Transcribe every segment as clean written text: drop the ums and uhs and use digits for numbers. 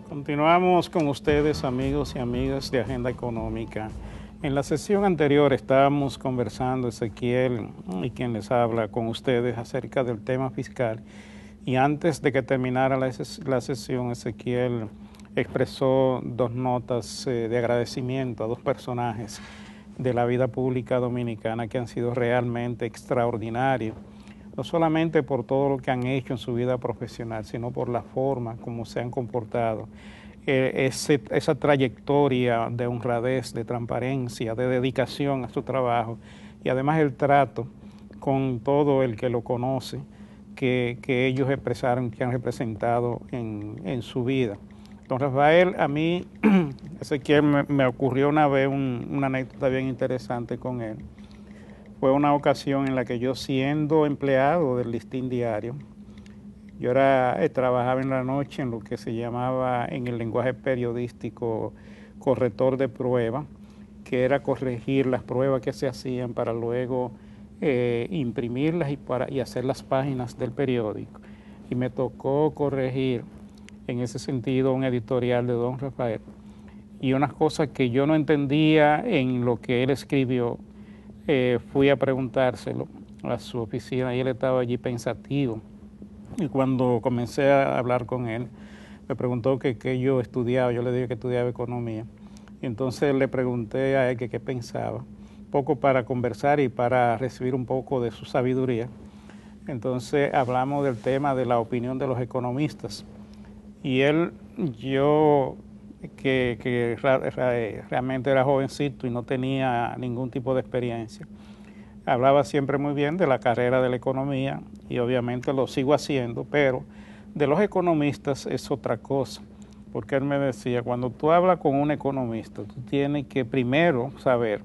Continuamos con ustedes, amigos y amigas de Agenda Económica. En la sesión anterior estábamos conversando, Ezequiel y quien les habla con ustedes, acerca del tema fiscal. Y antes de que terminara la sesión, Ezequiel expresó dos notas de agradecimiento a dos personajes de la vida pública dominicana que han sido realmente extraordinarios, no solamente por todo lo que han hecho en su vida profesional, sino por la forma como se han comportado. Esa trayectoria de honradez, de transparencia, de dedicación a su trabajo y además el trato con todo el que lo conoce, que ellos expresaron, que han representado en su vida. Don Rafael, a mí, Ezequiel, me ocurrió una vez una anécdota bien interesante con él. Fue una ocasión en la que yo, siendo empleado del Listín Diario, yo trabajaba en la noche en lo que se llamaba en el lenguaje periodístico corrector de prueba, que era corregir las pruebas que se hacían para luego imprimirlas y hacer las páginas del periódico. Y me tocó corregir en ese sentido un editorial de don Rafael. Y unas cosas que yo no entendía en lo que él escribió, fui a preguntárselo a su oficina y él estaba allí pensativo. Y cuando comencé a hablar con él, me preguntó qué yo estudiaba. Yo le dije que estudiaba economía. Y entonces le pregunté a él qué pensaba, un poco para conversar y para recibir un poco de su sabiduría. Entonces hablamos del tema de la opinión de los economistas. Y él, yo que realmente era jovencito y no tenía ningún tipo de experiencia, hablaba siempre muy bien de la carrera de la economía y obviamente lo sigo haciendo, pero de los economistas es otra cosa, porque él me decía, cuando tú hablas con un economista, tú tienes que primero saber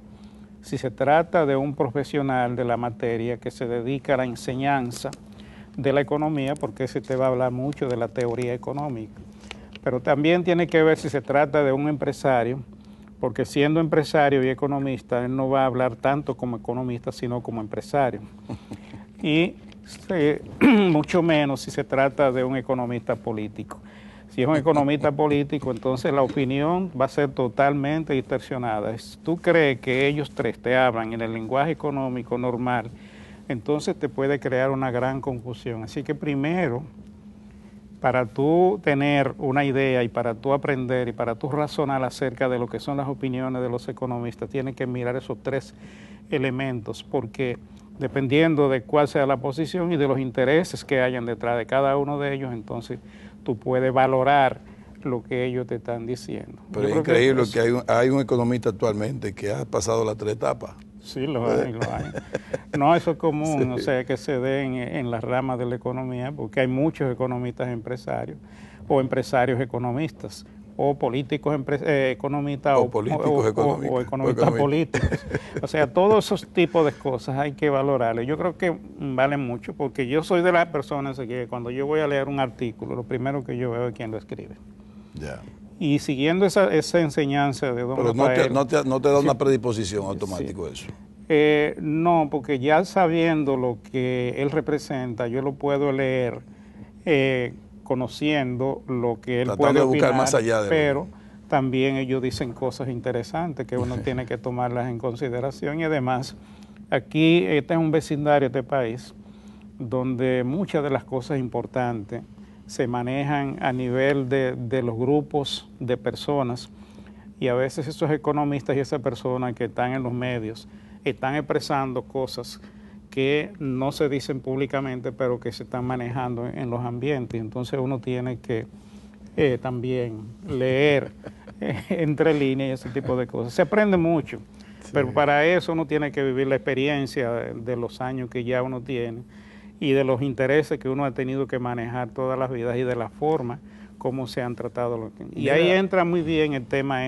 si se trata de un profesional de la materia que se dedica a la enseñanza de la economía, porque ese te va a hablar mucho de la teoría económica, pero también tiene que ver si se trata de un empresario, porque siendo empresario y economista, él no va a hablar tanto como economista, sino como empresario. Y mucho menos si se trata de un economista político. Si es un economista político, entonces la opinión va a ser totalmente distorsionada. Si tú crees que ellos tres te hablan en el lenguaje económico normal, entonces te puede crear una gran confusión. Así que primero, para tú tener una idea y para tú aprender y para tú razonar acerca de lo que son las opiniones de los economistas, tienes que mirar esos tres elementos, porque dependiendo de cuál sea la posición y de los intereses que hayan detrás de cada uno de ellos, entonces tú puedes valorar lo que ellos te están diciendo. Pero es increíble que hay un economista actualmente que ha pasado las tres etapas. Sí, lo hay. No, eso es común, Sí. o sea, que se dé en las ramas de la economía, porque hay muchos economistas empresarios, o empresarios economistas, o políticos economistas, o políticos o economistas políticos. O sea, todos esos tipos de cosas hay que valorarlos. Yo creo que valen mucho, porque yo soy de las personas que cuando yo voy a leer un artículo, lo primero que yo veo es quién lo escribe. Ya. Y siguiendo esa enseñanza de don Pero Rafael, no te da una predisposición automática eso. No, porque ya sabiendo lo que él representa, yo lo puedo leer conociendo lo que él puede opinar, buscar más allá de pero también ellos dicen cosas interesantes que uno tiene que tomarlas en consideración. Y además, aquí este es un vecindario, este país, donde muchas de las cosas importantes se manejan a nivel de los grupos de personas, y a veces esos economistas y esas personas que están en los medios están expresando cosas que no se dicen públicamente, pero que se están manejando en los ambientes. Entonces uno tiene que también leer entre líneas y ese tipo de cosas. Se aprende mucho, sí, pero para eso uno tiene que vivir la experiencia de los años que ya uno tiene y de los intereses que uno ha tenido que manejar todas las vidas y de la forma como se han tratado. Y ahí entra muy bien el tema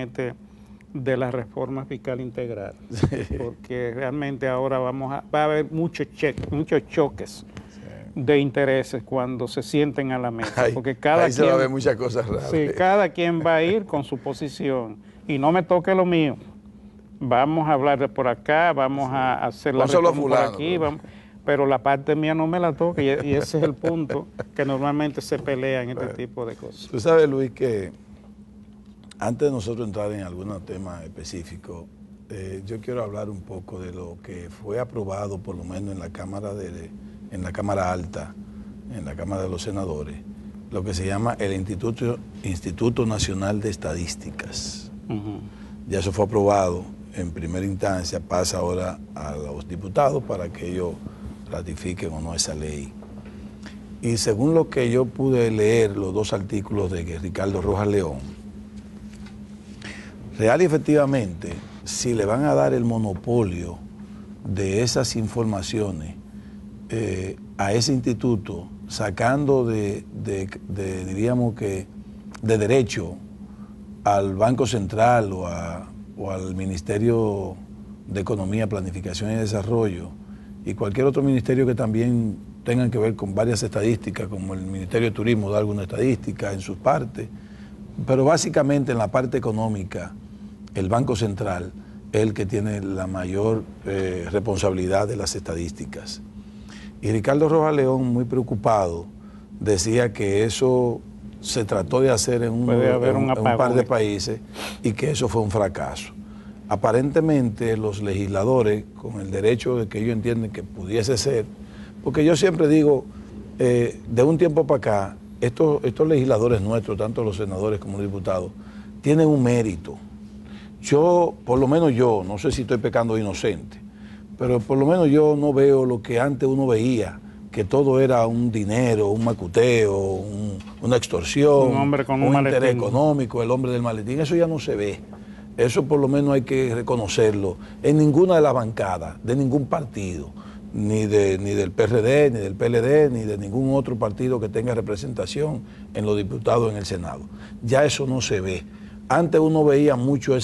de la reforma fiscal integral, porque realmente ahora va a haber muchos choques de intereses cuando se sienten a la mesa, porque ahí se va a ver muchas cosas raras. Sí, cada quien va a ir con su posición y no me toque lo mío. Vamos a hablar de por acá, vamos a hacer la reforma por aquí, pero la parte mía no me la toca, y ese es el punto que normalmente se pelea en este tipo de cosas. Tú sabes, Luis, que Antes de nosotros entrar en algún tema específico, yo quiero hablar un poco de lo que fue aprobado, por lo menos en la Cámara Alta, en la Cámara de los Senadores, lo que se llama el Instituto Nacional de Estadísticas. Ya eso fue aprobado en primera instancia, pasa ahora a los diputados para que ellos ratifiquen o no esa ley. Y según lo que yo pude leer, los dos artículos de Ricardo Rojas León, real y efectivamente, si le van a dar el monopolio de esas informaciones a ese instituto, sacando diríamos que, de derecho al Banco Central o al Ministerio de Economía, Planificación y Desarrollo, y cualquier otro ministerio que también tengan que ver con varias estadísticas, como el Ministerio de Turismo da alguna estadística en sus partes, pero básicamente en la parte económica, el Banco Central es el que tiene la mayor responsabilidad de las estadísticas. Y Ricardo Rojas León, muy preocupado, decía que eso se trató de hacer en un par de países y que eso fue un fracaso. Aparentemente los legisladores, con el derecho de que ellos entienden que pudiese ser, porque yo siempre digo, de un tiempo para acá, estos legisladores nuestros, tanto los senadores como los diputados, tienen un mérito. Yo, por lo menos yo, no sé si estoy pecando de inocente, pero por lo menos yo no veo lo que antes uno veía, que todo era un dinero, un macuteo, una extorsión, un hombre con un interés económico, el hombre del maletín. Eso ya no se ve. Eso por lo menos hay que reconocerlo en ninguna de las bancadas, de ningún partido, ni del PRD, ni del PLD, ni de ningún otro partido que tenga representación en los diputados en el Senado. Ya eso no se ve. Antes uno veía mucho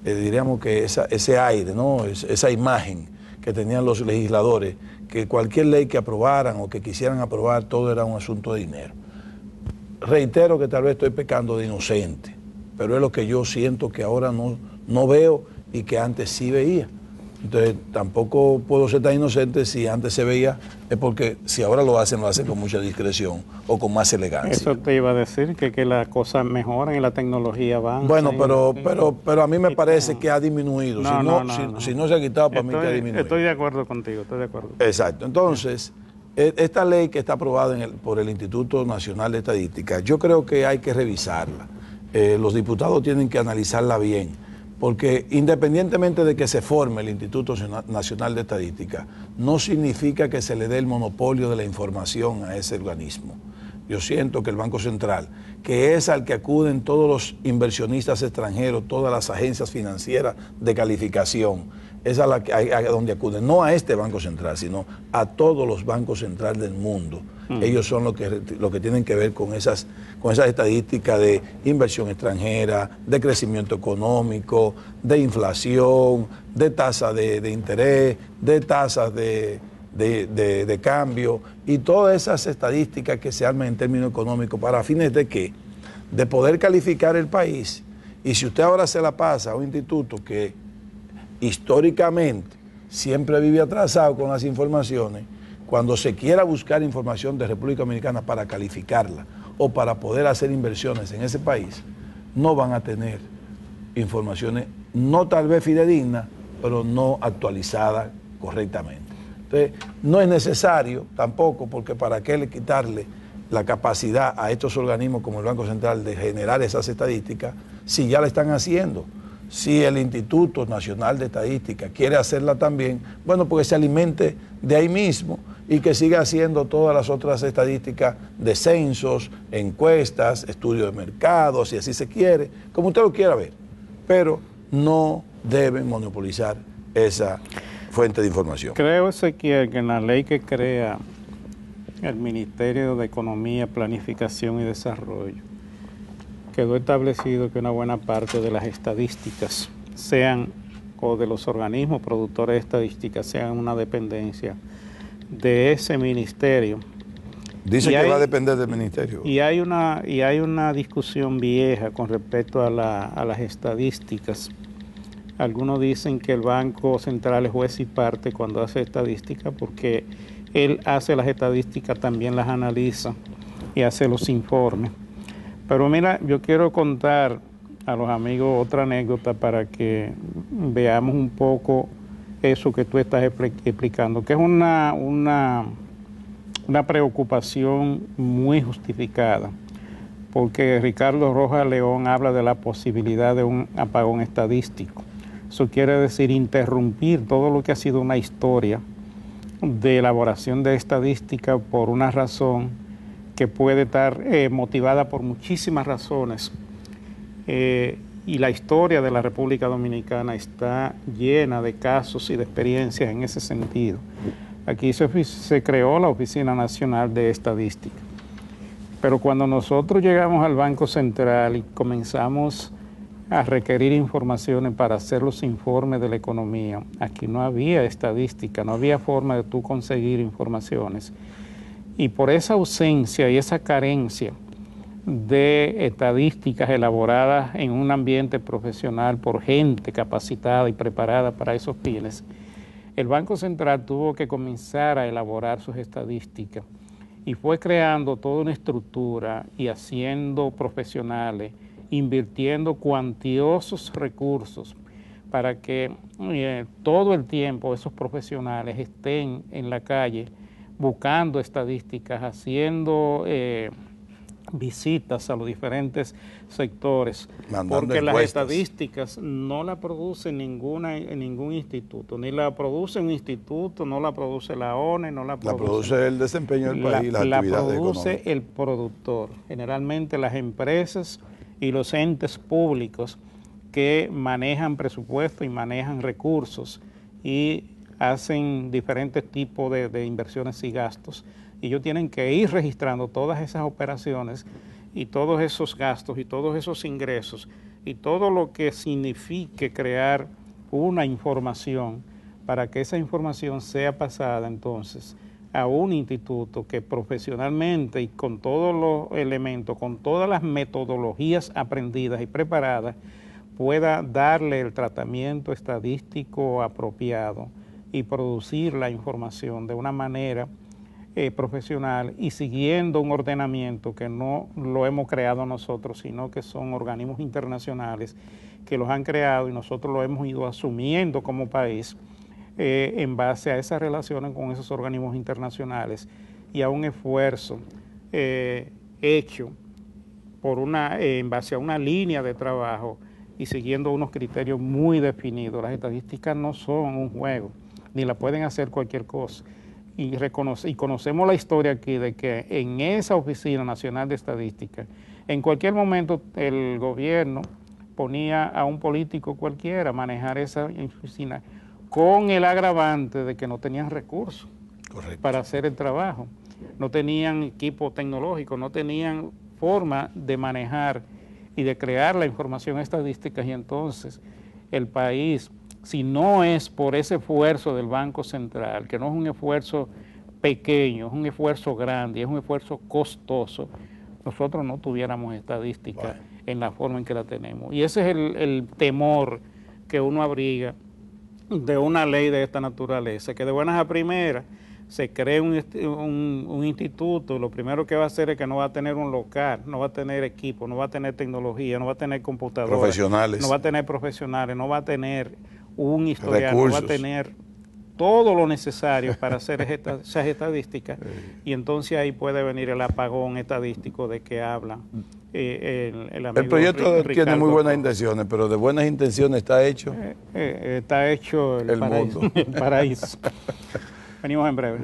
diríamos que ese aire, ¿no? Esa imagen que tenían los legisladores, que cualquier ley que aprobaran o que quisieran aprobar, todo era un asunto de dinero. Reitero que tal vez estoy pecando de inocente, pero es lo que yo siento que ahora no veo y que antes sí veía. Entonces tampoco puedo ser tan inocente si antes se veía, es porque si ahora lo hacen con mucha discreción o con más elegancia. Eso te iba a decir, que las cosas mejoran y la tecnología avanza. Bueno, pero a mí me parece que ha disminuido. Si no se ha quitado, para mí que ha disminuido. Estoy de acuerdo contigo, estoy de acuerdo. Exacto. Entonces, esta ley que está aprobada por el Instituto Nacional de Estadística, yo creo que hay que revisarla. Los diputados tienen que analizarla bien. Porque independientemente de que se forme el Instituto Nacional de Estadística, no significa que se le dé el monopolio de la información a ese organismo. Yo siento que el Banco Central, que es al que acuden todos los inversionistas extranjeros, todas las agencias financieras de calificación, es a donde acuden, no a este Banco Central, sino a todos los bancos centrales del mundo. Ellos son los que tienen que ver con esas estadísticas de inversión extranjera, de crecimiento económico, de inflación, de tasa de interés, de tasas de cambio y todas esas estadísticas que se arman en términos económicos para fines de ¿qué? De poder calificar el país. Y si usted ahora se la pasa a un instituto que históricamente siempre vive atrasado con las informaciones, cuando se quiera buscar información de República Dominicana para calificarla o para poder hacer inversiones en ese país, no van a tener informaciones, no tal vez fidedignas, pero no actualizadas correctamente. Entonces, no es necesario tampoco, porque para qué quitarle la capacidad a estos organismos como el Banco Central de generar esas estadísticas, si ya la están haciendo. Si el Instituto Nacional de Estadística quiere hacerla también, bueno, pues se alimente de ahí mismo y que siga haciendo todas las otras estadísticas de censos, encuestas, estudios de mercado, si así se quiere, como usted lo quiera ver. Pero no deben monopolizar esa fuente de información. Creo, Ezequiel, que en la ley que crea el Ministerio de Economía, Planificación y Desarrollo, quedó establecido que una buena parte de las estadísticas o de los organismos productores de estadísticas sean una dependencia de ese ministerio. Dice que va a depender del ministerio. Y hay una discusión vieja con respecto a las estadísticas. Algunos dicen que el Banco Central es juez y parte cuando hace estadísticas, porque él hace las estadísticas, también las analiza y hace los informes. Pero mira, yo quiero contar a los amigos otra anécdota para que veamos un poco eso que tú estás explicando, que es una preocupación muy justificada, porque Ricardo Rojas León habla de la posibilidad de un apagón estadístico. Eso quiere decir interrumpir todo lo que ha sido una historia de elaboración de estadística por una razón que puede estar motivada por muchísimas razones. Y la historia de la República Dominicana está llena de casos y de experiencias en ese sentido. Aquí se creó la Oficina Nacional de Estadística. Pero cuando nosotros llegamos al Banco Central y comenzamos a requerir informaciones para hacer los informes de la economía, aquí no había estadística, no había forma de tú conseguir informaciones. Y por esa ausencia y esa carencia de estadísticas elaboradas en un ambiente profesional por gente capacitada y preparada para esos fines, el Banco Central tuvo que comenzar a elaborar sus estadísticas y fue creando toda una estructura y haciendo profesionales, invirtiendo cuantiosos recursos para que todo el tiempo esos profesionales estén en la calle buscando estadísticas, haciendo visitas a los diferentes sectores, porque las estadísticas no la produce ningún instituto, ni la produce un instituto, no la produce la ONE, no la produce el desempeño del país, la produce el productor, generalmente las empresas y los entes públicos que manejan presupuesto y manejan recursos y hacen diferentes tipos de inversiones y gastos. Y ellos tienen que ir registrando todas esas operaciones y todos esos gastos y todos esos ingresos y todo lo que signifique crear una información para que esa información sea pasada entonces a un instituto que profesionalmente y con todos los elementos, con todas las metodologías aprendidas y preparadas, pueda darle el tratamiento estadístico apropiado y producir la información de una manera profesional y siguiendo un ordenamiento que no lo hemos creado nosotros, sino que son organismos internacionales que los han creado y nosotros lo hemos ido asumiendo como país en base a esas relaciones con esos organismos internacionales y a un esfuerzo hecho en base a una línea de trabajo y siguiendo unos criterios muy definidos. Las estadísticas no son un juego, ni la pueden hacer cualquier cosa. Y conocemos la historia aquí de que en esa Oficina Nacional de Estadística, en cualquier momento el gobierno ponía a un político cualquiera a manejar esa oficina con el agravante de que no tenían recursos para hacer el trabajo, no tenían equipo tecnológico, no tenían forma de manejar y de crear la información estadística y entonces el país, si no es por ese esfuerzo del Banco Central, que no es un esfuerzo pequeño, es un esfuerzo grande, es un esfuerzo costoso, nosotros no tuviéramos estadística en la forma en que la tenemos. Y ese es el temor que uno abriga de una ley de esta naturaleza, que de buenas a primeras se cree un instituto, lo primero que va a hacer es que no va a tener un local, no va a tener equipo, no va a tener tecnología, no va a tener computadoras, profesionales, no va a tener profesionales, no va a tener un historial, no va a tener todo lo necesario para hacer esas estadísticas y entonces ahí puede venir el apagón estadístico de que habla el amigo. El proyecto Ricardo tiene muy buenas intenciones, pero de buenas intenciones está hecho está hecho el paraíso. mundo. El paraíso. Venimos en breve.